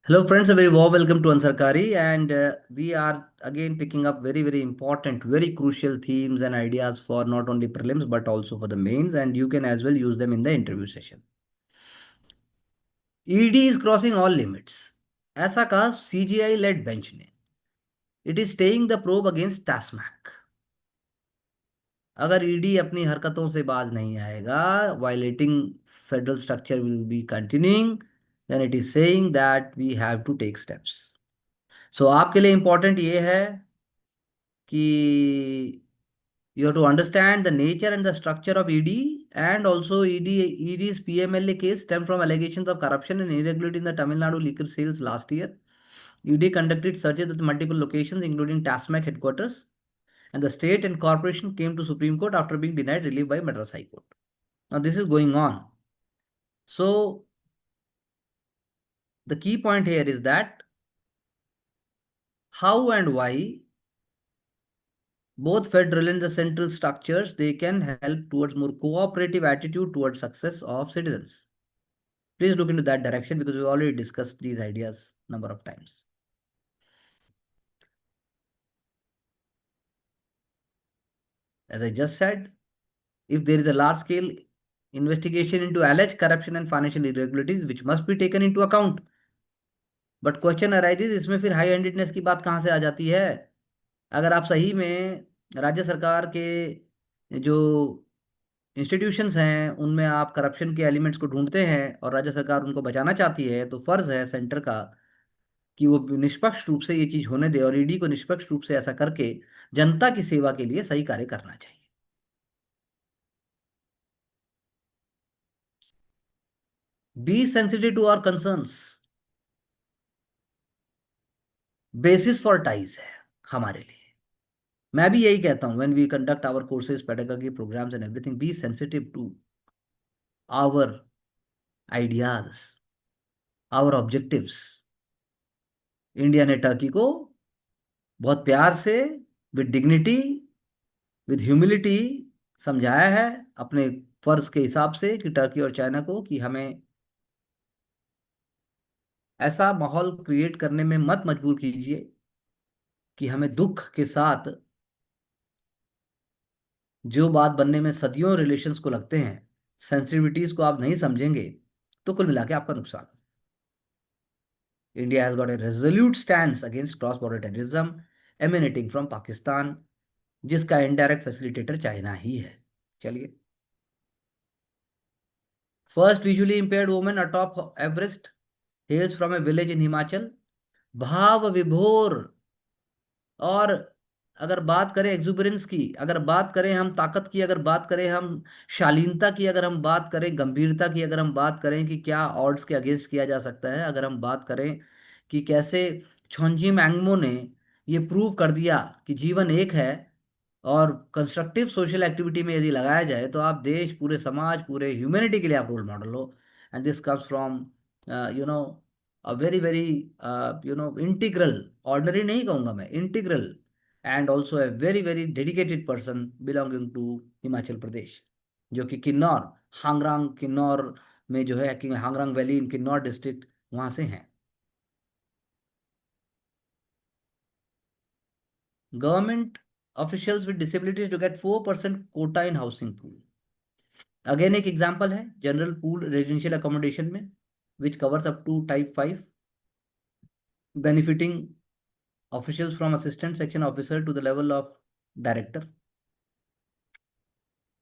Hello, friends. A very warm welcome to Ansarkari, and we are again picking up very important, very crucial themes and ideas for not only prelims but also for the mains, and you can as well use them in the interview session. ED is crossing all limits. ऐसा कहा CGI led bench ने. It is staying the probe against TASMAC. अगर ED अपनी हरकतों से बाज नहीं आएगा, violating federal structure will be continuing, then it is saying that we have to take steps. So आपके लिए important ये है कि you have to understand the nature and the structure of ED, and also ED's PMLA case stemmed from allegations of corruption and irregularity in the Tamil Nadu liquor sales last year. ED conducted searches at multiple locations, including TASMAC headquarters, and the state and corporation came to Supreme Court after being denied relief by Madras High Court. Now this is going on. So the key point here is that how and why both federal and the central structures, they can help towards more cooperative attitude towards success of citizens. Please look into that direction because we already discussed these ideas number of times. As I just said, if there is a large scale investigation into alleged corruption and financial irregularities which must be taken into account, but question arises, इसमें फिर high handedness की बात कहाँ से आ जाती है? अगर आप सही में राज्य सरकार के जो इंस्टीट्यूशंस हैं उनमें आप करप्शन के एलिमेंट्स को ढूंढते हैं और राज्य सरकार उनको बचाना चाहती है, तो फर्ज है सेंटर का कि वो निष्पक्ष रूप से ये चीज होने दे और ईडी को निष्पक्ष रूप से ऐसा करके जनता की सेवा के लिए सही कार्य करना चाहिए. Be sensitive to our concerns. Basis for ties है हमारे लिए. मैं भी यही कहता हूं, when we conduct our courses, pedagogy programs and everything, be sensitive to our ideas, our objectives. India ने टर्की को बहुत प्यार से, विद डिग्निटी, विद ह्यूमिलिटी समझाया है अपने फर्ज के हिसाब से कि टर्की और चाइना को कि हमें ऐसा माहौल क्रिएट करने में मत मजबूर कीजिए कि हमें दुख के साथ जो बात बनने में सदियों रिलेशंस को लगते हैं, सेंसिटिविटीज को आप नहीं समझेंगे तो कुल मिला के आपका नुकसान. India has got a resolute stand against cross border terrorism emanating from Pakistan, जिसका इनडायरेक्ट फैसिलिटेटर चाइना ही है. चलिए. First visually impaired woman atop Everest हेल्स from A village in Himachal. भाव विभोर. और अगर बात करें एक्जुबरेंस की, अगर बात करें हम ताकत की, अगर बात करें हम शालीनता की, अगर हम बात करें गंभीरता की, अगर हम बात करें कि क्या ऑड्स के अगेंस्ट किया जा सकता है, अगर हम बात करें कि कैसे छोंजी मैंगमो ने ये प्रूव कर दिया कि जीवन एक है और कंस्ट्रक्टिव सोशल एक्टिविटी में यदि लगाया जाए तो आप देश, पूरे समाज, पूरे ह्यूमैनिटी के लिए आप रोल मॉडल हो. And this comes from you know a very integral, ordinary नहीं कहूँगा मैं, integral and also a very dedicated person belonging to Himachal Pradesh, जो कि किन्नौर, हांगरांग किन्नौर में जो है कि Hangrang valley in Kinnaur district, वहाँ से हैं. Government officials with disabilities to get 4% quota in housing pool. Again एक एग्जांपल है जनरल पूल रेजिडेंशियल अकोमोडेशन में, which covers up to type 5, benefiting officials from assistant section officer to the level of director.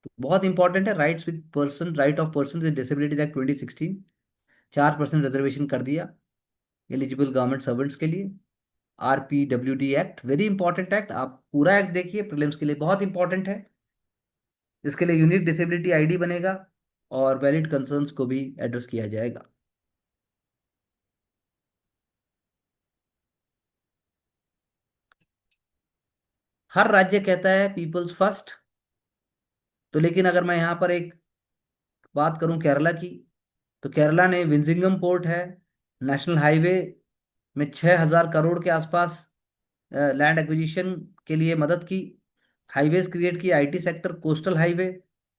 तो बहुत important है. Rights with person, right of person with disabilities act 2016, 4% reservation कर दिया eligible government servants के लिए. RPWD act, very important act. आप पूरा act देखिए, प्रीलिम्स के लिए बहुत इंपॉर्टेंट है. इसके लिए यूनिक डिसेबिलिटी आईडी बनेगा और वैलिड कंसर्न्स को भी एड्रेस किया जाएगा. हर राज्य कहता है पीपल्स फर्स्ट, तो लेकिन अगर मैं यहाँ पर एक बात करूँ केरला की, तो केरला ने विंजिंगम पोर्ट है, नेशनल हाईवे में 6,000 करोड़ के आसपास लैंड एक्विजिशन के लिए मदद की, हाईवेज क्रिएट की, IT sector, coastal highway.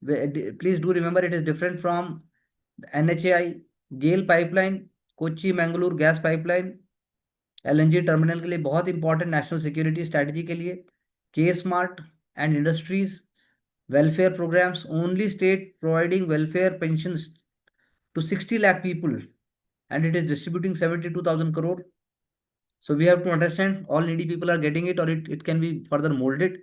Please do remember it is different from NHAI, GAIL pipeline, Kochi Mangalore gas pipeline, LNG terminal के लिए बहुत इंपॉर्टेंट, नेशनल सिक्योरिटी स्ट्रेटजी के लिए। के smart and industries, welfare programs, only state providing welfare pensions to 60 lakh people, and it is distributing 72,000 crore. So we have to understand all needy people are getting it, or it can be further molded.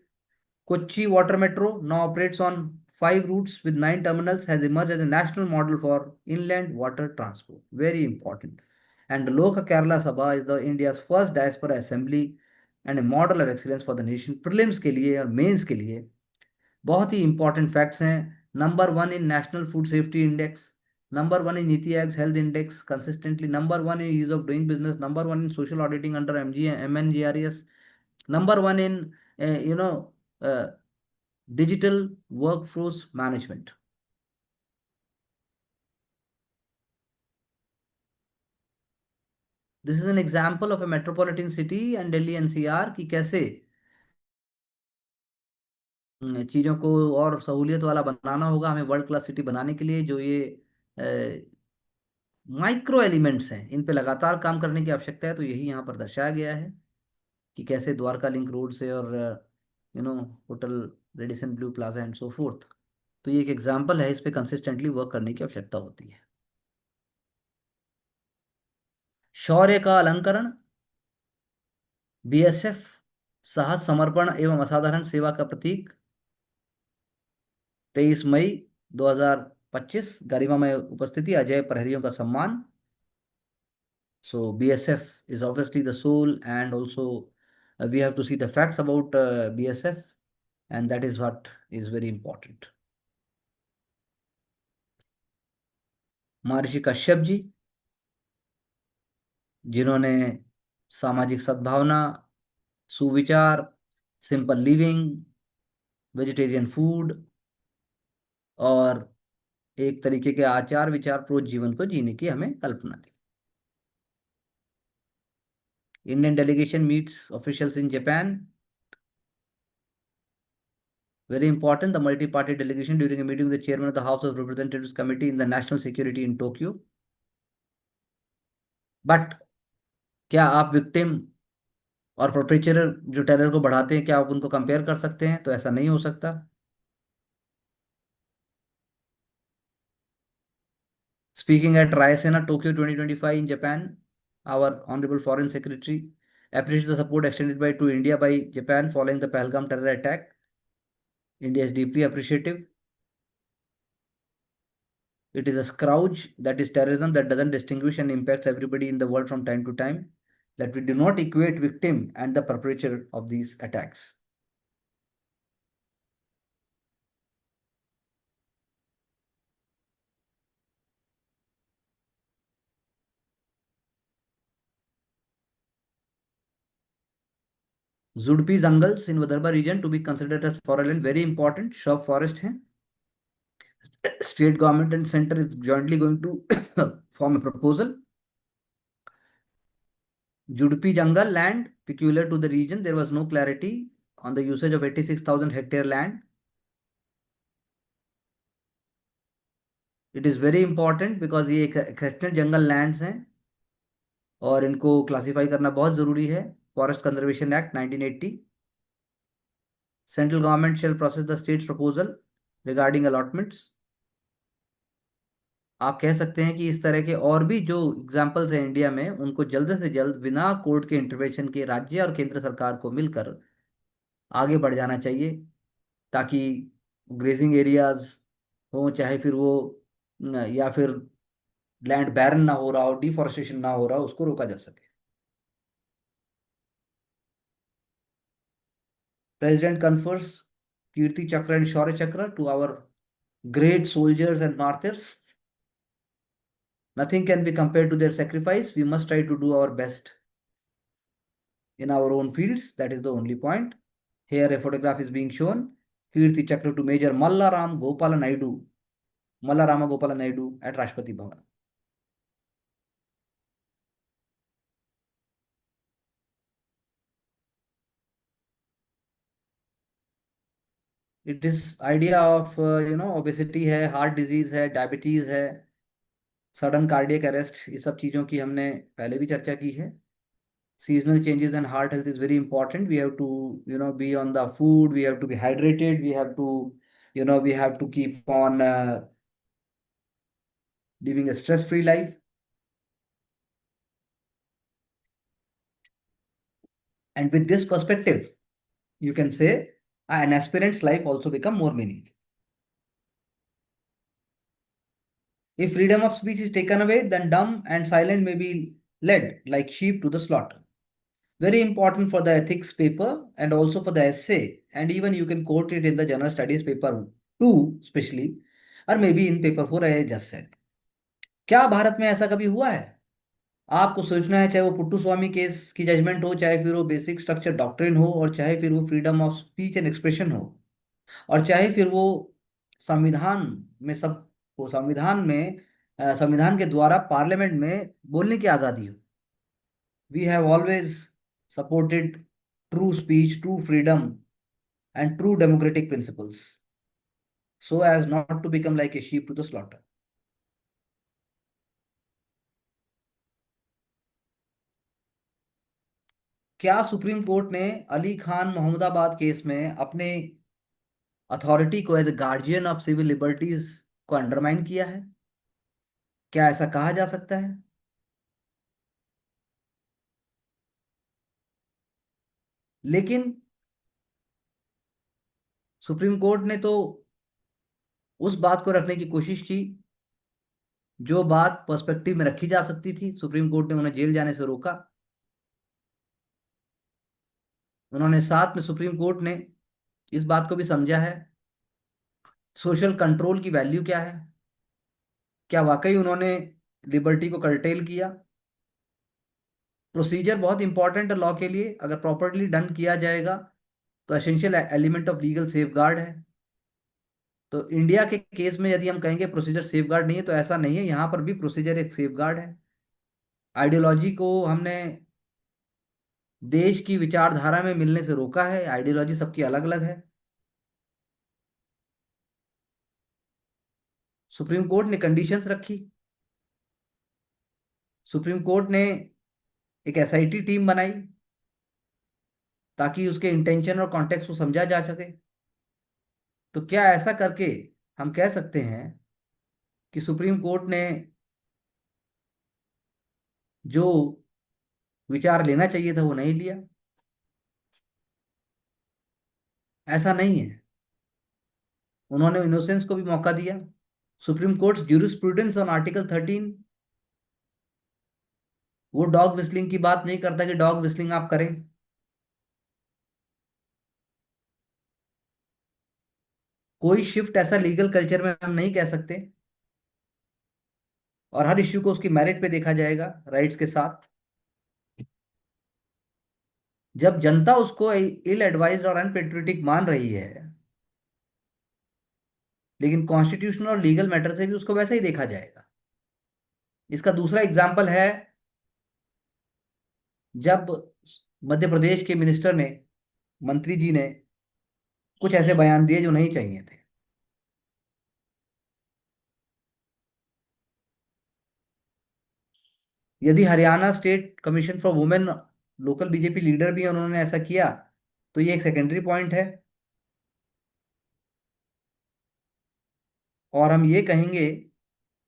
Kochi Water Metro now operates on 5 routes with 9 terminals, has emerged as a national model for inland water transport. Very important. And the Loka Kerala Sabha is the India's first diaspora assembly and a model of excellence for the nation. Prelims के लिए और mains के लिए बहुत ही important facts हैं। Number one in national food safety index, number one in NITI Aayog health index consistently, number one in ease of doing business, number one in social auditing under MNGRES, number one in you know digital workforce management. This is an example of a metropolitan city and Delhi NCR कि कैसे चीज़ों को और सहूलियत वाला बनाना होगा हमें world class city बनाने के लिए। जो ये माइक्रो एलिमेंट्स हैं इन पे लगातार काम करने की आवश्यकता है, तो यही यहाँ पर दर्शाया गया है कि कैसे द्वारका लिंक रोड से और you know hotel Radisson Blu plaza and so fourth. तो ये एक एग्जाम्पल है, इस पे कंसिस्टेंटली वर्क करने की आवश्यकता होती है। शौर्य का अलंकरण, बीएसएफ साहस समर्पण एवं असाधारण सेवा का प्रतीक। 23 मई 2025 गरिमामय उपस्थिति, अजय प्रहरियों का सम्मान। So BSF is obviously the soul, and also we have to see the facts about BSF, and that is what is very important. महर्षि कश्यप जी, जिन्होंने सामाजिक सद्भावना, सुविचार, सिंपल लिविंग, वेजिटेरियन फूड और एक तरीके के आचार विचार प्रोत जीवन को जीने की हमें कल्पना दी। Indian delegation meets officials in Japan. Very important, the multi-party delegation during a meeting with the chairman of the House of Representatives Committee in the National Security in Tokyo. But क्या आप विक्टिम और परपेचरर जो terror को बढ़ाते हैं, क्या आप उनको कंपेयर कर सकते हैं? तो ऐसा नहीं हो सकता। Speaking at Raisena Tokyo 2025 in Japan, our Honorable Foreign Secretary appreciated the support extended to India by Japan following the Pahalgam terror attack. India is deeply appreciative. It is a scourge, that is terrorism, that doesn't distinguish and impacts everybody in the world from time to time, that we do not equate victim and the perpetrator of these attacks. Zudpi jungles in Vidarbha region to be considered as foreign land, very important, shrub forest hai. State government and center is jointly going to form a proposal. Judpi jungle land peculiar to the region, there was no clarity on the usage of 86,000 hectare land. It is very important because ये exceptional जंगल lands हैं और इनको classify करना बहुत जरूरी है। Forest conservation act 1980। Central government shall process the states proposal regarding allotments. आप कह सकते हैं कि इस तरह के और भी जो एग्जाम्पल्स हैं इंडिया में, उनको जल्द से जल्द बिना कोर्ट के इंटरवेंशन के राज्य और केंद्र सरकार को मिलकर आगे बढ़ जाना चाहिए, ताकि ग्रेजिंग एरियाज हो, चाहे फिर वो या फिर लैंड बैरन ना हो रहा हो, डिफॉरेस्टेशन ना हो रहा हो, उसको रोका जा सके। प्रेसिडेंट कन्फर्स कीर्ति चक्र and Shaurya Chakra to our great soldiers and martyrs. Nothing can be compared to their sacrifice. We must try to do our best in our own fields. That is the only point. Here a photograph is being shown. Kirti Chakra to Major Mallaram Gopala Naidu. Mallarama Gopala Naidu at Rashtrapati Bhavan. It is idea of obesity है, heart disease है, diabetes है, sudden cardiac arrest, ये सब चीज़ों की हमने पहले भी चर्चा की है. Seasonal changes in heart health is very important. We have to, be on the food, we have to be hydrated, we have to, we have to keep on living a stress free life. And with this perspective, you can say an aspirant's life also become more meaningful. If freedom of speech is taken away, then dumb and silent may be led like sheep to the slaughter. Very important for the ethics paper and also for the essay, and even you can quote it in the general studies paper 2 especially, or maybe in paper 4 I just said. क्या भारत में ऐसा कभी हुआ है? आपको सोचना है, चाहे वो पुट्टू स्वामी केस की जजमेंट हो, चाहे फिर वो बेसिक स्ट्रक्चर डॉक्ट्रिन हो, और चाहे फिर वो freedom of speech and expression हो, और चाहे फिर वो संविधान में सब वो संविधान के द्वारा पार्लियामेंट में बोलने की आज़ादी हो. We have always supported true speech, true freedom and true democratic principles, so as not to become like a sheep to the slaughter. क्या सुप्रीम कोर्ट ने अली खान मोहम्मदाबाद केस में अपने अथॉरिटी को as a guardian of civil liberties को undermine किया है? क्या ऐसा कहा जा सकता है? लेकिन सुप्रीम कोर्ट ने तो उस बात को रखने की कोशिश की जो बात पर्सपेक्टिव में रखी जा सकती थी. सुप्रीम कोर्ट ने उन्हें जेल जाने से रोका. उन्होंने साथ में सुप्रीम कोर्ट ने इस बात को भी समझा है सोशल कंट्रोल की वैल्यू क्या है. क्या वाकई उन्होंने लिबर्टी को कर्टेल किया? प्रोसीजर बहुत इंपॉर्टेंट है लॉ के लिए. अगर प्रॉपरली डन किया जाएगा तो essential element of legal safe guard है. तो इंडिया के केस में यदि हम कहेंगे प्रोसीजर सेफ गार्ड नहीं है, तो ऐसा नहीं है. यहाँ पर भी प्रोसीजर एक सेफ गार्ड है. आइडियोलॉजी को हमने देश की विचारधारा में मिलने से रोका है. आइडियोलॉजी सबकी अलग अलग है. सुप्रीम कोर्ट ने कंडीशंस रखी. सुप्रीम कोर्ट ने एक एसआईटी टीम बनाई ताकि उसके इंटेंशन और कॉन्टेक्स्ट को समझा जा सके. तो क्या ऐसा करके हम कह सकते हैं कि सुप्रीम कोर्ट ने जो विचार लेना चाहिए था वो नहीं लिया? ऐसा नहीं है. उन्होंने इनोसेंस को भी मौका दिया. Supreme court jurisprudence on article 13 वो डॉग विस्लिंग की बात नहीं करता कि डॉग विस्लिंग आप करें. कोई शिफ्ट ऐसा लीगल कल्चर में हम नहीं कह सकते, और हर इश्यू को उसकी मेरिट पे देखा जाएगा राइट्स के साथ. जब जनता उसको इल एडवाइज्ड और अनपेट्रियोटिक मान रही है, लेकिन कॉन्स्टिट्यूशनल और लीगल मैटर से भी उसको वैसे ही देखा जाएगा. इसका दूसरा एग्जाम्पल है जब मध्य प्रदेश के मिनिस्टर ने, मंत्री जी ने कुछ ऐसे बयान दिए जो नहीं चाहिए थे. यदि Haryana state commission for women local BJP leader भी हैं, उन्होंने ऐसा किया, तो ये एक सेकेंडरी पॉइंट है. और हम ये कहेंगे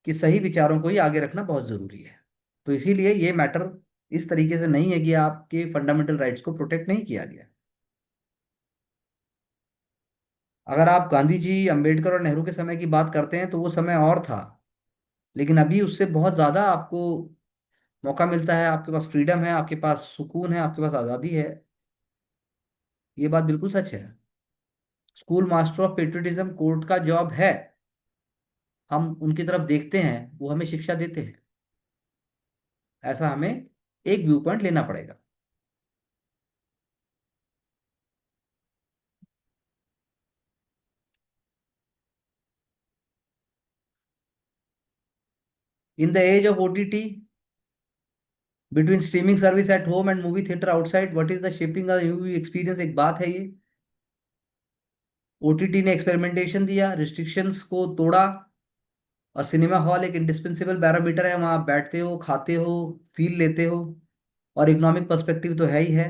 कि सही विचारों को ही आगे रखना बहुत जरूरी है. तो इसीलिए ये मैटर इस तरीके से नहीं है कि आपके फंडामेंटल राइट्स को प्रोटेक्ट नहीं किया गया. अगर आप गांधी जी, अंबेडकर और नेहरू के समय की बात करते हैं तो वो समय और था, लेकिन अभी उससे बहुत ज्यादा आपको मौका मिलता है. आपके पास फ्रीडम है, आपके पास सुकून है, आपके पास आज़ादी है. ये बात बिल्कुल सच है. School master of patriotism court का जॉब है. हम उनकी तरफ देखते हैं, वो हमें शिक्षा देते हैं. ऐसा हमें एक व्यू पॉइंट लेना पड़ेगा. In the age of OTT, between streaming service at home and movie theatre outside, what is the shaping the new experience, एक बात है ये. ओटीटी ने एक्सपेरिमेंटेशन दिया, रिस्ट्रिक्शंस को तोड़ा, और सिनेमा हॉल एक इंडिस्पेंसिबल पैरामीटर है, वहाँ आप बैठते हो, खाते हो, फील लेते हो। और इकोनॉमिक पर्सपेक्टिव तो है ही है।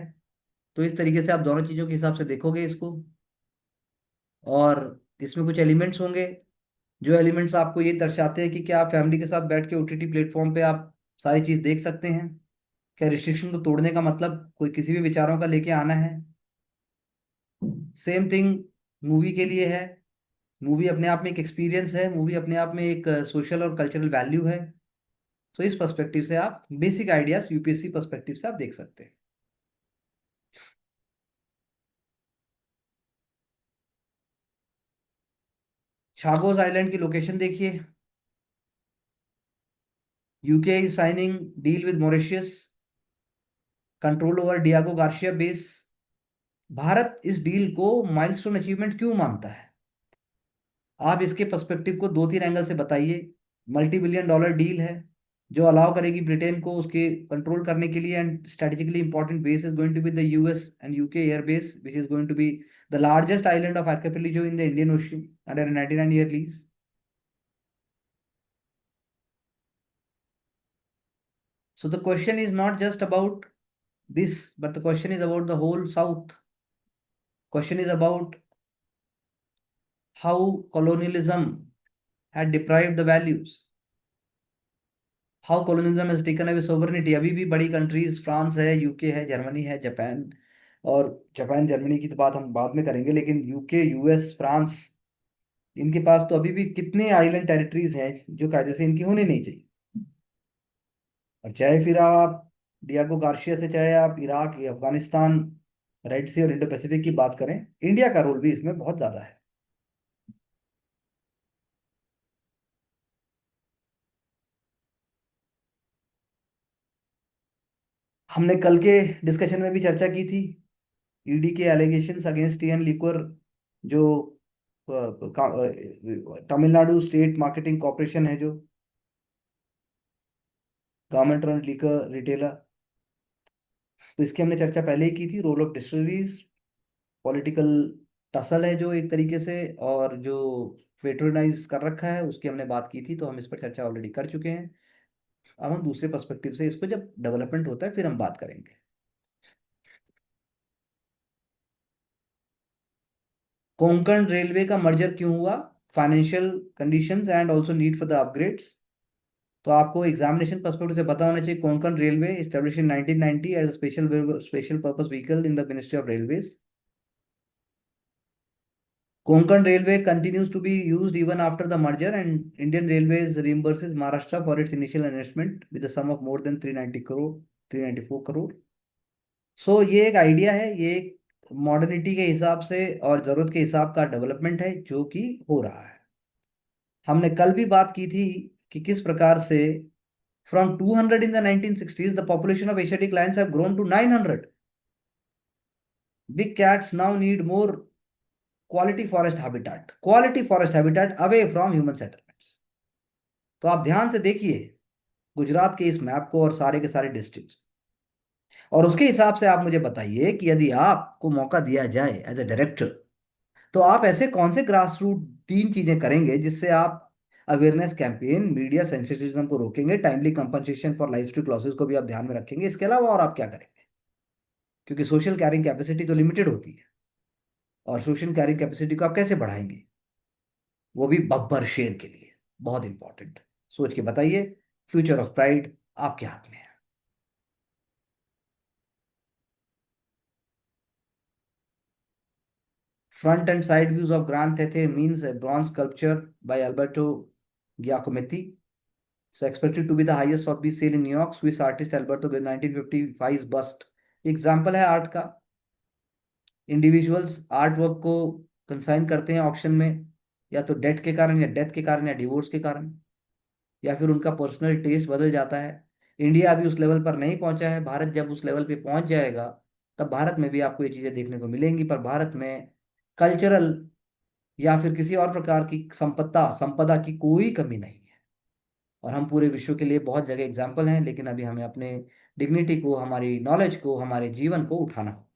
तो इस तरीके से आप दोनों चीज़ों के हिसाब से देखोगे इसको। और इसमें कुछ एलिमेंट्स होंगे, जो एलिमेंट्स आपको ये दर्शाते हैं कि क्या आप फैमिली के साथ बैठ के ओटीटी प्लेटफॉर्म पे आप सारी चीज़ देख सकते हैं। क्या रिस्ट्रिक्शन को तोड़ने का मतलब कोई किसी भी विचारों का लेके आना है। सेम थिंग मूवी के लिए है। मूवी अपने आप में एक एक्सपीरियंस है, मूवी अपने आप में एक सोशल और कल्चरल वैल्यू है। तो इस पर्सपेक्टिव से आप बेसिक आइडियाज यूपीएससी पर्सपेक्टिव से आप देख सकते हैं। छागोस आइलैंड की लोकेशन देखिए। UK is signing deal with Mauritius, control over Diego Garcia base. Bharat इस डील को माइलस्टोन अचीवमेंट क्यों मानता है? आप इसके पर्सपेक्टिव को दो तीन एंगल से बताइए। मल्टी बिलियन डॉलर डील है, जो अलाउ करेगी ब्रिटेन को उसके कंट्रोल करने के लिए। And strategically important base is going to be the US and UK air base, which is going to be the largest island of archipelago in the Indian Ocean under 99 year lease. So the question is not just about this, but the question is about the whole South. Question is about how colonialism had deprived the values, how colonialism has taken away sovereignty. अभी भी बड़ी countries France है, UK है, Germany है, Japan. और Japan Germany की तो बात हम बाद में करेंगे, लेकिन यूके, यूएस, फ्रांस, इनके पास तो अभी भी कितने आइलैंड टेरिटरीज हैं जो कायदे से इनकी होनी नहीं चाहिए। और चाहे फिर आप डियागो गार्शिया से, चाहे आप इराक या अफगानिस्तान, रेड सी और इंडो पैसिफिक की बात करें, इंडिया का रोल भी इसमें बहुत ज्यादा है। हमने कल के डिस्कशन में भी चर्चा की थी ईडी के एलिगेशंस अगेंस्ट टीएन लिक्वर, जो तमिलनाडु स्टेट मार्केटिंग कॉरपोरेशन है, जो गवर्नमेंट रन लिकर रिटेलर। तो इसकी हमने चर्चा पहले ही की थी। Role of distilleries, political tussle है जो एक तरीके से, और जो पेट्रोनाइज कर रखा है, उसकी हमने बात की थी। तो हम इस पर चर्चा ऑलरेडी कर चुके हैं। अब हम दूसरे पर्सपेक्टिव से इसको, जब डेवलपमेंट होता है फिर हम बात करेंगे। कोंकण रेलवे का मर्जर क्यों हुआ? Financial conditions and also need for the upgrades. तो आपको एग्जामिनेशन पर्सपेक्टिव से पता होना चाहिए, Konkan railway establish in 1990 as special special purpose vehicle in the ministry of railways. Konkan Railway continues to be used even after the merger, and Indian Railways reimburses Maharashtra for its initial investment with a sum of more than 390 crore, 394 crore. सो ये एक idea है, ये एक modernity के हिसाब से और जरूरत के हिसाब का डेवलपमेंट है जो कि हो रहा है। हमने कल भी बात की थी कि किस प्रकार से from 200 in the 1960s the population of Asiatic lions have grown to 900। Big cats now need more quality forest habitat away from human settlements। तो आप ध्यान से देखिए गुजरात के इस मैप को और सारे के सारे डिस्ट्रिक्ट्स, और उसके हिसाब से आप मुझे बताइए कि यदि आपको मौका दिया जाए एज ए डायरेक्टर, तो आप ऐसे कौन से ग्रास रूट तीन चीजें करेंगे जिससे आप अवेयरनेस कैंपेन, मीडिया सेंसिटिविज्म को रोकेंगे, timely compensation for life street losses को भी आप ध्यान में रखेंगे, इसके अलावा और आप क्या करेंगे? क्योंकि सोशल कैरिंग कैपेसिटी तो लिमिटेड होती है, और सोशल कैरिंग कैपेसिटी को आप कैसे बढ़ाएंगे, वो भी बब्बर शेर के लिए? बहुत इंपॉर्टेंट। सोच के बताइए। फ्यूचर ऑफ प्राइड आपके हाथ में है। Front and side views of grand the means bronze sculpture by Alberto Giacometti, so expected to be the highest Sotheby's sale in New York, Swiss artist Alberto 1955 bust। Example है art का। Individuals art work को consign करते हैं auction में, या तो date के कारण, या डेथ के कारण, या डिवोर्स के कारण, या फिर उनका पर्सनल टेस्ट बदल जाता है। इंडिया अभी उस लेवल पर नहीं पहुंचा है। भारत जब उस लेवल पे पहुंच जाएगा, तब भारत में भी आपको ये चीज़ें देखने को मिलेंगी। पर भारत में कल्चरल या फिर किसी और प्रकार की संपदा की कोई कमी नहीं है। और हम पूरे विश्व के लिए बहुत जगह एग्जाम्पल हैं, लेकिन अभी हमें अपने डिग्निटी को, हमारी नॉलेज को, हमारे जीवन को उठाना हो।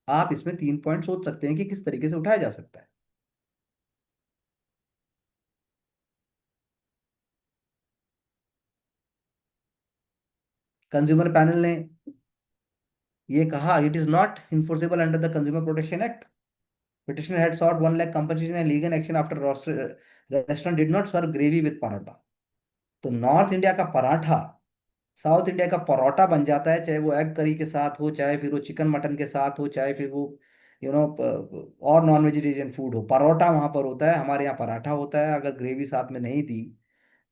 आप इसमें तीन पॉइंट सोच सकते हैं कि किस तरीके से उठाया जा सकता है। कंज्यूमर पैनल ने ये कहा, it is not enforceable under the consumer protection act. Petitioner had sought 1 lakh compensation and legal action after restaurant did not serve gravy with paratha। तो नॉर्थ इंडिया का पराठा साउथ इंडिया का परोठा बन जाता है, चाहे वो एग करी के साथ हो, चाहे फिर वो चिकन मटन के साथ हो, चाहे फिर वो यू नो और नॉन वेजिटेरियन फूड हो, परोठा वहां पर होता है। हमारे यहाँ पराठा होता है, अगर ग्रेवी साथ में नहीं दी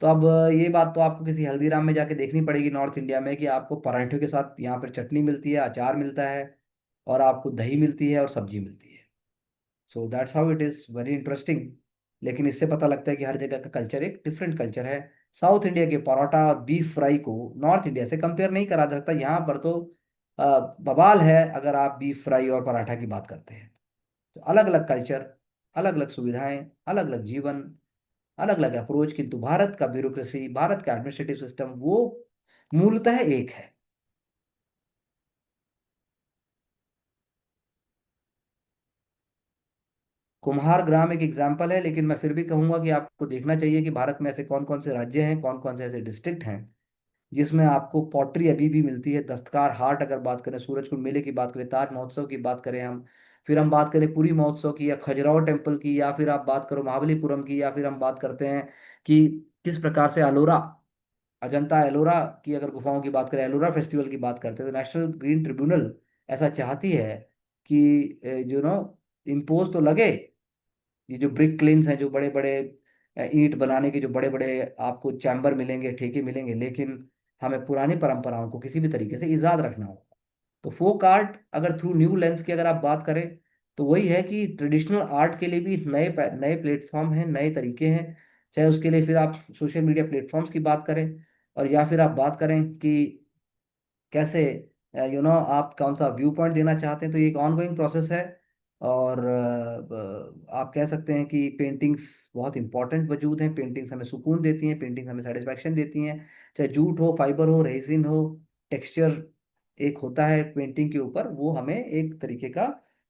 तो अब ये बात तो आपको किसी हल्दीराम में जाके देखनी पड़ेगी नॉर्थ इंडिया में, कि आपको पराठे के साथ यहाँ पर चटनी मिलती है, अचार मिलता है, और आपको दही मिलती है और सब्जी मिलती है। So that's how it is very interesting. लेकिन इससे पता लगता है कि हर जगह का कल्चर एक डिफरेंट कल्चर है। साउथ इंडिया के परोठा और बीफ फ्राई को नॉर्थ इंडिया से कंपेयर नहीं करा जा सकता। यहाँ पर तो बवाल है अगर आप बीफ फ्राई और पराठा की बात करते हैं। तो अलग अलग कल्चर, अलग अलग सुविधाएं, अलग अलग जीवन, अलग अलग अप्रोच, किंतु भारत का ब्यूरोक्रेसी, भारत का एडमिनिस्ट्रेटिव सिस्टम वो मूलतः एक है। कुम्हार ग्राम एक एग्जाम्पल है, लेकिन मैं फिर भी कहूंगा कि आपको देखना चाहिए कि भारत में ऐसे कौन कौन से राज्य हैं, कौन कौन से ऐसे डिस्ट्रिक्ट हैं जिसमें आपको पॉटरी अभी भी मिलती है। दस्तकार हाट अगर बात करें, सूरजकुंड मेले की बात करें, ताज महोत्सव की बात करें हम, फिर हम बात करें पुरी महोत्सव की या खजुराहो टेम्पल की, या फिर आप बात करो महाबलीपुरम की, या फिर हम बात करते हैं कि किस प्रकार से अलोरा, अजंता एलोरा की अगर गुफाओं की बात करें, एलोरा फेस्टिवल की बात करते हैं, तो नेशनल ग्रीन ट्रिब्यूनल ऐसा चाहती है कि जो नो इम्पोज तो लगे। ये जो ब्रिक क्लिन्स हैं, जो बड़े बड़े ईंट बनाने के जो बड़े बड़े आपको चैम्बर मिलेंगे, ठेके मिलेंगे, लेकिन हमें पुरानी परंपराओं को किसी भी तरीके से इजाद रखना होगा। तो फोक आर्ट अगर थ्रू न्यू लेंस की अगर आप बात करें, तो वही है कि ट्रेडिशनल आर्ट के लिए भी नए नए प्लेटफॉर्म हैं, नए तरीके हैं। चाहे उसके लिए फिर आप सोशल मीडिया प्लेटफॉर्म्स की बात करें, और या फिर आप बात करें कि कैसे आप कौन सा व्यू पॉइंट देना चाहते हैं, तो ये एक ऑनगोइंग प्रोसेस है। और आप कह सकते हैं कि पेंटिंग्स बहुत इंपॉर्टेंट वजूद हैं। पेंटिंग्स हमें सुकून देती हैं, पेंटिंग्स हमें सेटिस्फैक्शन देती हैं। चाहे जूट हो, फाइबर हो, रेजिन हो, टेक्सचर एक होता है पेंटिंग के ऊपर, वो हमें एक तरीके का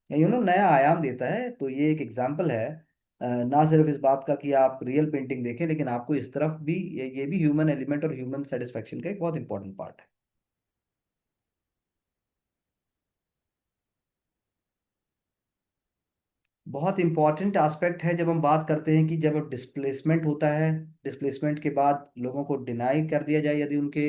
नया आयाम देता है। तो ये एक एग्जाम्पल है ना सिर्फ इस बात का कि आप रियल पेंटिंग देखें, लेकिन आपको इस तरफ भी ये भी ह्यूमन एलिमेंट और ह्यूमन सेटिस्फैक्शन का एक बहुत इंपॉर्टेंट पार्ट है। बहुत इंपॉर्टेंट एस्पेक्ट है जब हम बात करते हैं कि जब डिस्प्लेसमेंट होता है, डिस्प्लेसमेंट के बाद लोगों को डिनाई कर दिया जाए यदि उनके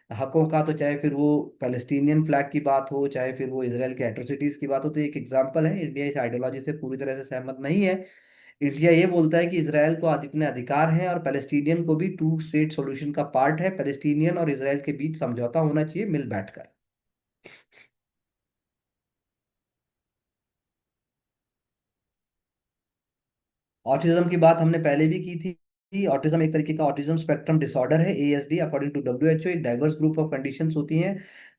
हकों का, तो चाहे फिर वो पैलेस्टीनियन फ्लैग की बात हो, चाहे फिर वो इसराइल के एट्रोसिटीज की बात हो, तो एक एग्जांपल है। इंडिया इस आइडियोलॉजी से पूरी तरह से सहमत नहीं है। इंडिया ये बोलता है कि इसराइल को अपने अधिकार हैं, और पैलेस्टीनियन को भी टू स्टेट सॉल्यूशन का पार्ट है। पैलेस्टीनियन और इसराइल के बीच समझौता होना चाहिए मिल बैठकर। ऑटिज्म की बात हमने पहले भी की थी। ऑटिज्म एक तरीके का ऑटिज्म स्पेक्ट्रम डिसऑर्डर है, एएसडी, अकॉर्डिंग टू डब्ल्यूएचओ। एक डाइवर्स ग्रुप ऑफ कंडीशंस होती हैं।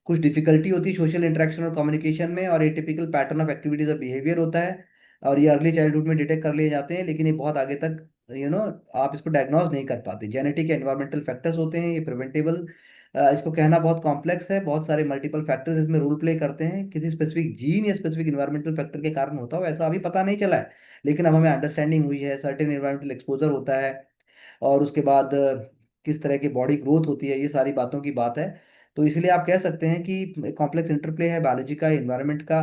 कुछ डिफिकल्टी होती है सोशल इंटरेक्शन और कम्युनिकेशन में, और एटिपिकल पैटर्न ऑफ एक्टिविटीज और बिहेवियर होता है। और ये अर्ली चाइल्डहुड में डिटेक्ट कर लिए जाते हैं, लेकिन ये बहुत आगे तक यू नो आप इसको डायग्नोज नहीं कर पाते। जेनेटिक एनवायरमेंटल फैक्टर्स होते हैं, ये प्रिवेंटेबल। इसको कहना बहुत कॉम्प्लेक्स है, बहुत सारे मल्टीपल फैक्टर्स इसमें रोल प्ले करते हैं। किसी स्पेसिफिक जीन या स्पेसिफिक इन्वायरमेंटल फैक्टर के कारण होता हो ऐसा अभी पता नहीं चला है, लेकिन अब हमें अंडरस्टैंडिंग हुई है। सर्टेन एनवायरमेंटल एक्सपोजर होता है, और उसके बाद किस तरह की बॉडी ग्रोथ होती है, ये सारी बातों की बात है। तो इसलिए आप कह सकते हैं कि कॉम्प्लेक्स इंटरप्ले है बायोलॉजी का, इन्वायरमेंट का।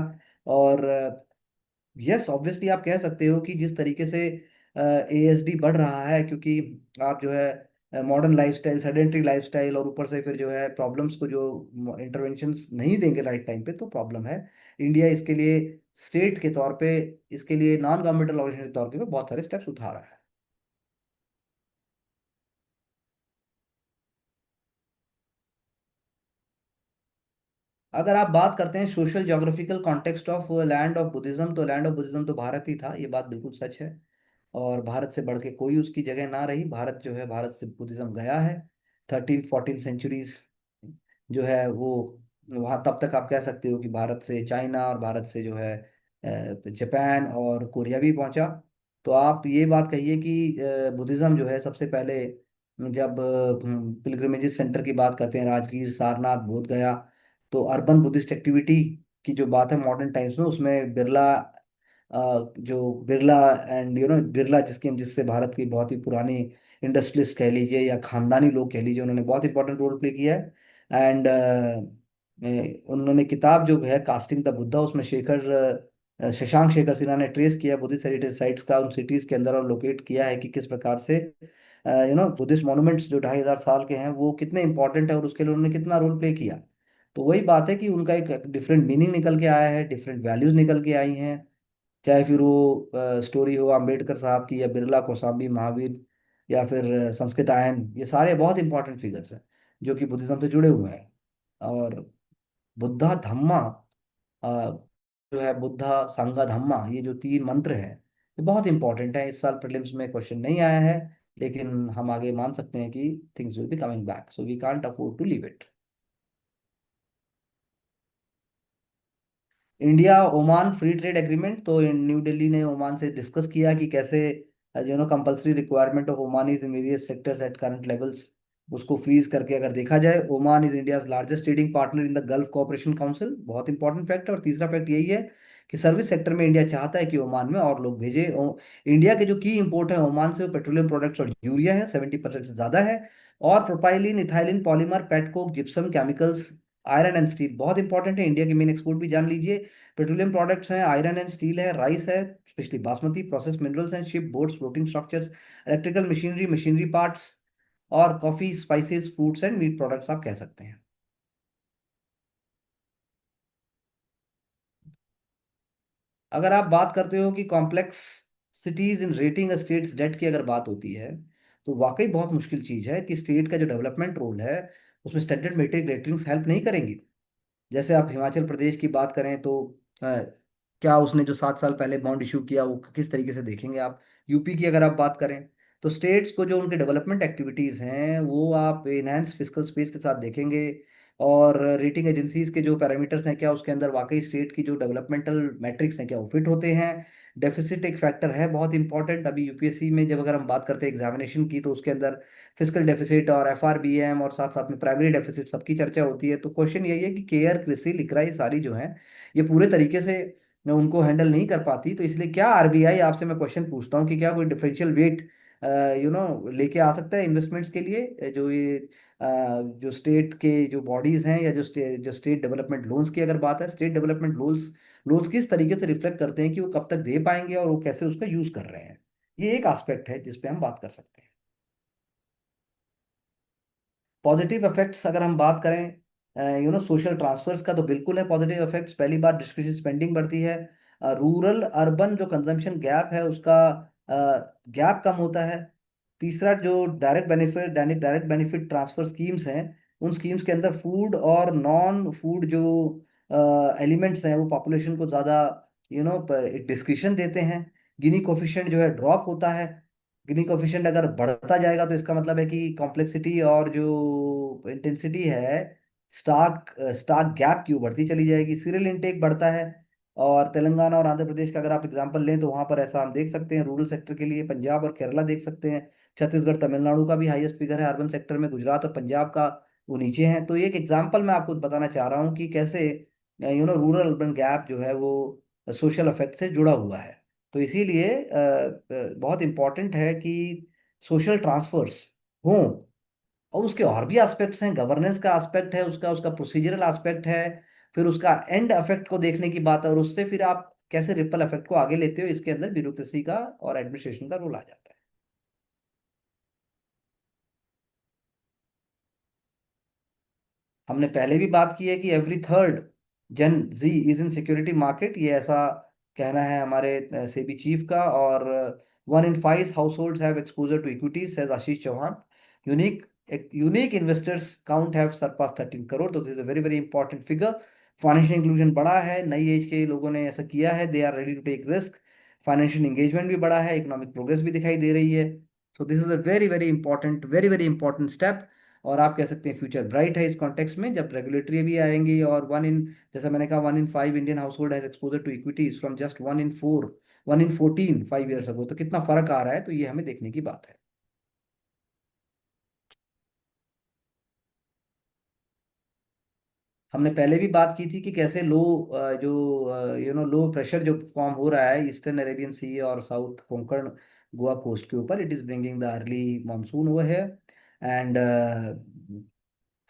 और यस, ऑब्वियसली आप कह सकते हो कि जिस तरीके से एएसडी बढ़ रहा है, क्योंकि आप जो है मॉडर्न लाइफस्टाइल, सेडेंट्री लाइफस्टाइल, और ऊपर से फिर जो है प्रॉब्लम्स को जो इंटरवेंशंस नहीं देंगे राइट टाइम पे, तो प्रॉब्लम है। इंडिया इसके लिए स्टेट के तौर पे, इसके लिए नॉन गवर्नमेंटल ऑर्गेनाइजेशन के तौर पे बहुत सारे स्टेप्स उठा रहा है। अगर आप बात करते हैं social geographical context of land of Buddhism, तो लैंड ऑफ बुद्धिज्म तो भारत ही था, ये बात बिल्कुल सच है। और भारत से बढ़ के कोई उसकी जगह ना रही। भारत जो है, भारत से बुद्धिज्म गया है 13-14 सेंचुरीज जो है वो वहाँ। तब तक आप कह सकते हो कि भारत से चाइना, और भारत से जो है जापान और कोरिया भी पहुंचा। तो आप ये बात कहिए कि बुद्धिज्म जो है सबसे पहले, जब पिलग्रिमेजेस सेंटर की बात करते हैं, राजगीर, सारनाथ, बोध गया, तो अर्बन बुद्धिस्ट एक्टिविटी की जो बात है मॉडर्न टाइम्स में, उसमें बिरला, जो बिरला एंड बिरला, जिसकी हम जिससे भारत की बहुत ही पुरानी इंडस्ट्रियलिस्ट कह लीजिए या खानदानी लोग कह लीजिए, उन्होंने बहुत इंपॉर्टेंट रोल प्ले किया है। एंड उन्होंने किताब जो है कास्टिंग द बुद्धा, उसमें शशांक शेखर सिन्हा ने ट्रेस किया बुद्धिस्ट हेरिटेज साइट्स का उन सिटीज के अंदर, और लोकेट किया है कि किस प्रकार से बुद्धिस्ट मॉन्यूमेंट्स जो 2,500 साल के हैं वो कितने इंपॉर्टेंट है और उसके लिए उन्होंने कितना रोल प्ले किया। तो वही बात है कि उनका एक डिफरेंट मीनिंग निकल के आया है, डिफरेंट वैल्यूज निकल के आई हैं। चाहे फिर वो स्टोरी हो अम्बेडकर साहब की, या बिरला, कौशाम्बी, महावीर, या फिर संस्कृत आयन, ये सारे बहुत इंपॉर्टेंट फिगर्स हैं जो कि बुद्धिज्म से जुड़े हुए हैं। और बुद्धा धम्मा, अ, जो है बुद्धा संघा धम्मा, ये जो 3 मंत्र हैं ये बहुत इंपॉर्टेंट है। इस साल प्रीलिम्स में क्वेश्चन नहीं आया है, लेकिन हम आगे मान सकते हैं कि things will be coming back, so we can't afford to leave it. India Oman free trade agreement, तो न्यू दिल्ली ने ओमान से डिस्कस किया कि कैसे compulsory requirement of Oman in various sectors at current levels, उसको फ्रीज करके अगर देखा जाए। Oman is India largest trading partner in the Gulf Cooperation Council, बहुत इंपॉर्टेंट फैक्ट है। और तीसरा फैक्ट यही है कि सर्विस सेक्टर में इंडिया चाहता है कि ओमान में और लोग भेजे। इंडिया के जो की इंपोर्ट है ओमान से, वो पेट्रोलियम प्रोडक्ट्स और यूरिया है, 70% से ज्यादा है। और propylene, ethylene polymer, petcoke, gypsum chemicals, iron and steel, बहुत इंपॉर्टेंट है। इंडिया के मेन एक्सपोर्ट भी जान लीजिए। पेट्रोलियम प्रोडक्ट्स हैं, आयरन एंड स्टील है, राइस है, स्पेशली बासमती, प्रोसेस मिनरल्स हैं, ship, boats, floating structures, electrical machinery, machinery parts, और coffee, spices, fruits and meat products आप कह सकते हैं। अगर आप बात करते हो कि complex cities in rating states date की अगर बात होती है, तो वाकई बहुत मुश्किल चीज है कि स्टेट का जो डेवलपमेंट रोल है उसमें स्टैंडर्ड मेट्रिक रेटिंग्स हेल्प नहीं करेंगी। जैसे आप हिमाचल प्रदेश की बात करें तो क्या उसने जो 7 साल पहले बॉन्ड इशू किया वो किस तरीके से देखेंगे आप। यूपी की अगर आप बात करें तो स्टेट्स को जो उनके डेवलपमेंट एक्टिविटीज़ हैं वो आप इनहेंस फिस्कल स्पेस के साथ देखेंगे। और रेटिंग एजेंसीज के जो पैरामीटर्स हैं, क्या उसके अंदर वाकई स्टेट की जो डेवलपमेंटल मैट्रिक्स हैं क्या वो फिट होते हैं। डेफिसिट एक फैक्टर है बहुत इंपॉर्टेंट। अभी यूपीएससी में जब अगर हम बात करते हैं एग्जामिनेशन की, तो उसके अंदर फिजिकल डेफिसिट और एफआरबीएम और साथ साथ में प्राइमरी डेफिसिट सबकी चर्चा होती है। तो क्वेश्चन यही है कि केयर, कृषि, लिकरा, ये सारी जो है ये पूरे तरीके से उनको हैंडल नहीं कर पाती। तो इसलिए क्या आरबीआई, आपसे मैं क्वेश्चन पूछता हूँ कि क्या कोई डिफरेंशियल वेट लेके आ सकता है इन्वेस्टमेंट्स के लिए, जो स्टेट के जो बॉडीज हैं, या जो स्टेट डेवलपमेंट लोन्स की अगर बात है, स्टेट डेवलपमेंट लोन्स लोन्स किस तरीके से रिफ्लेक्ट करते हैं कि वो कब तक दे पाएंगे और वो कैसे उसका यूज कर रहे हैं। ये एक एस्पेक्ट है जिस पे हम बात कर सकते हैं। पॉजिटिव इफेक्ट्स अगर हम बात करें सोशल ट्रांसफर्स का, तो बिल्कुल है पॉजिटिव इफेक्ट्स। पहली बात, डिस्क्रिशनरी स्पेंडिंग बढ़ती है। रूरल अर्बन जो कंजम्पशन गैप है उसका गैप कम होता है। तीसरा, जो डायरेक्ट बेनिफिट ट्रांसफर स्कीम्स हैं, उन स्कीम्स के अंदर फूड और नॉन फूड जो एलिमेंट्स हैं वो पॉपुलेशन को ज़्यादा एक डिस्क्रिशन देते हैं। गिनी कोफिशिएंट जो है ड्रॉप होता है। गिनी कोफिशिएंट अगर बढ़ता जाएगा तो इसका मतलब है कि कॉम्प्लेक्सिटी और जो इंटेंसिटी है स्टाक स्टाक गैप की, वो बढ़ती चली जाएगी। सीरियल इंटेक बढ़ता है। और तेलंगाना और आंध्र प्रदेश का अगर आप एग्जांपल लें तो वहां पर ऐसा हम देख सकते हैं रूरल सेक्टर के लिए। पंजाब और केरला देख सकते हैं। छत्तीसगढ़, तमिलनाडु का भी हाईएस्ट फिगर है अर्बन सेक्टर में। गुजरात और पंजाब का वो नीचे है। तो एक एग्जांपल मैं आपको बताना चाह रहा हूँ कि कैसे रूरल अर्बन गैप जो है वो सोशल इफेक्ट से जुड़ा हुआ है। तो इसीलिए बहुत इंपॉर्टेंट है कि सोशल ट्रांसफर्स हों। और उसके और भी एस्पेक्ट्स हैं, गवर्नेंस का एस्पेक्ट है, उसका उसका प्रोसीजरल एस्पेक्ट है, फिर उसका एंड इफेक्ट को देखने की बात है, और उससे फिर आप कैसे रिपल इफेक्ट को आगे लेते हो, इसके अंदर ब्यूरोक्रेसी का और एडमिनिस्ट्रेशन का रोल आ जाता है। हमने पहले भी बात की है कि एवरी थर्ड जन जी इज इन सिक्योरिटी मार्केट, ये ऐसा कहना है हमारे सेबी चीफ का। और 1 in 5 household have exposure to equities, says Ashish Chauhan. Unique unique investors count have surpass 13 crore, तो this is a very very important figure. Financial inclusion बढ़ा है, नई एज के लोगों ने ऐसा किया है, they are ready to take risk. Financial engagement भी बढ़ा है, इकोनॉमिक प्रोग्रेस भी दिखाई दे रही है। So this is a very very important, very very important step. और आप कह सकते हैं फ्यूचर ब्राइट है इस कॉन्टेक्स्ट में, जब रेगुलेटरी भी आएंगी। और जैसा मैंने कहा, 1 in 5 Indian household has exposure to equities from just 1 in 14 5 years ago। तो कितना फर्क आ रहा है, तो ये हमें देखने की बात है। हमने पहले भी बात की थी कि कैसे जो लो प्रेशर जो फॉर्म हो रहा है ईस्टर्न अरेबियन सी और साउथ कोंकण गोवा कोस्ट के ऊपर, it is bringing the early monsoon over है। एंड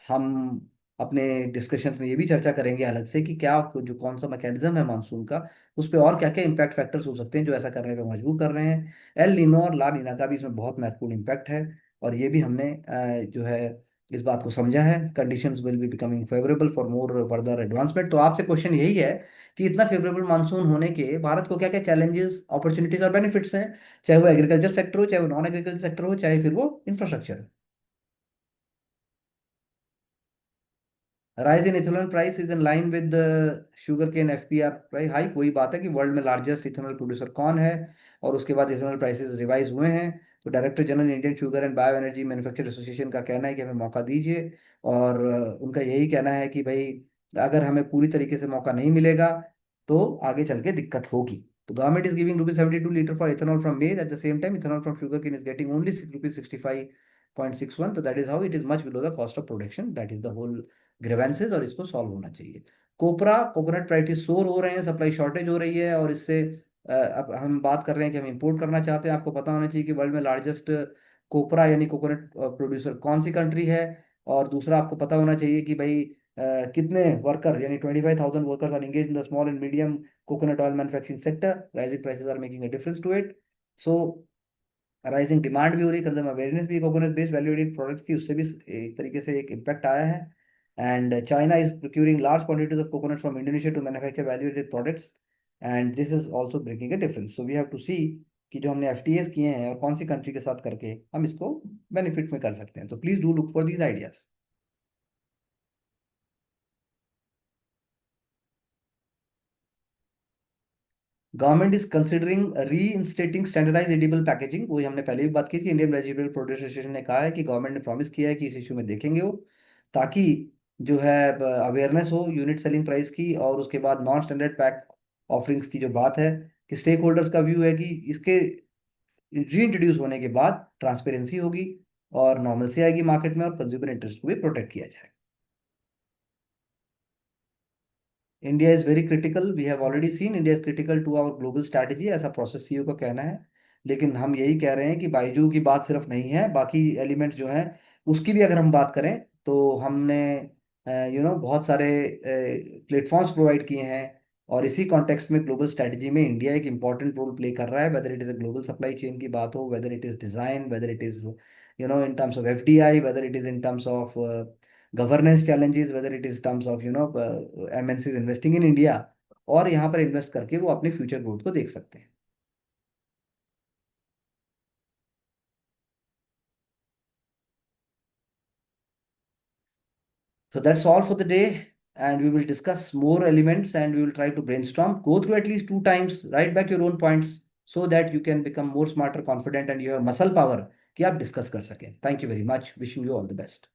हम अपने डिस्कशन में ये भी चर्चा करेंगे अलग से कि क्या जो कौन सा मैकेनिज्म है मानसून का, उस पर और क्या क्या इम्पैक्ट फैक्टर्स हो सकते हैं जो ऐसा करने पर मजबूर कर रहे हैं। एल नीनो और ला नीना का भी इसमें बहुत महत्वपूर्ण इम्पैक्ट है, और ये भी हमने जो है इस बात को समझा है। Conditions will be becoming favourable for more further advancement. तो आपसे क्वेश्चन यही है कि इतना फेवरेबल मानसून होने के भारत को क्या क्या चैलेंजेस, अपॉर्चुनिटीज और बेनिफिट्स हैं, चाहे वो एग्रीकल्चर सेक्टर हो, चाहे वो नॉन एग्रीकल्चर सेक्टर हो, चाहे फिर वो infrastructure. Rise in ethanol price is in line with sugar cane FPR price hike. वही बात है कि वर्ल्ड में लार्जेस्ट इथेनॉल प्रोड्यूसर कौन है, और उसके बाद इथेनॉल प्राइसेस रिवाइज हुए हैं। तो director general Indian sugar and bio energy manufacture association का कहना है कि हमें मौका दीजिए, और उनका यही कहना है कि भाई अगर हमें पूरी तरीके से मौका नहीं मिलेगा तो आगे चल के दिक्कत होगी। तो government is giving ₹72 litre for ethanol from maize, at the same time ethanol from sugar cane is getting only ₹65.61। तो that is how it is much below the cost of production, that is the whole grievances, और इसको solve होना चाहिए। कोपरा coconut prices सोर हो रहे हैं, supply shortage हो रही है, और इससे अब हम बात कर रहे हैं कि हम इंपोर्ट करना चाहते हैं। आपको पता होना चाहिए कि वर्ल्ड में लार्जेस्ट कोपरा यानी कोकोनट प्रोड्यूसर कौन सी कंट्री है। और दूसरा आपको पता होना चाहिए कि भाई कितने वर्कर यानी 25,000 workers are engage in the small and medium coconut oil manufacturing sector. Rising prices are making a difference to it. So rising demand भी हो रही है, कंज्यूमर अवेयरनेस भी coconut based value added products की, उससे भी एक तरीके से एक इम्पैक्ट आया है। And China is procuring large quantities of coconut from Indonesia to manufacture value added products, and this is also breaking a difference. So we have to see कि जो हमने एफटीएस किए हैं और कौन सी कंट्री के साथ करके हम इसको बेनिफिट में कर सकते हैं। तो please do look for these ideas. Government is considering reinstating standardise edible packaging, वही हमने पहले भी बात की थी। इंडियन वेजिटेबल प्रोड्यूसर एसोसिएशन ने कहा है कि गवर्नमेंट ने प्रॉमिस किया है कि इस इशू में देखेंगे वो, ताकि जो है अवेयरनेस हो यूनिट सेलिंग प्राइस की। और उसके बाद नॉन स्टैंडर्ड पैक ऑफरिंग्स की जो बात है, कि स्टेक होल्डर्स का व्यू है कि इसके रीइंट्रोड्यूस होने के बाद ट्रांसपेरेंसी होगी और नॉर्मल आएगी मार्केट में, और कंज्यूमर इंटरेस्ट को भी प्रोटेक्ट किया जाएगा। India is very critical, we have already seen India is critical to our global strategy, ऐसा प्रोसेस सीईओ का कहना है। लेकिन हम यही कह रहे हैं कि बायजू की बात सिर्फ नहीं है, बाकी एलिमेंट्स जो हैं उसकी भी अगर हम बात करें तो हमने बहुत सारे प्लेटफॉर्म्स प्रोवाइड किए हैं। और इसी कॉन्टेक्स्ट में ग्लोबल स्ट्रैटेजी में इंडिया एक इंपॉर्टेंट रोल प्ले कर रहा है, whether it is a global supply chain की बात हो, whether it is design, whether it is in terms of FDI, whether it is in terms of governance challenges, whether it is terms of MNCs investing in India, और यहाँ पर invest करके वो अपने future growth को देख सकते हैं। So that's all for the day, and we will discuss more elements, and we will try to brainstorm, go through at least two times, write back your own points so that you can become more smarter, confident, and you have muscle power कि आप discuss कर सकें। Thank you very much, wishing you all the best.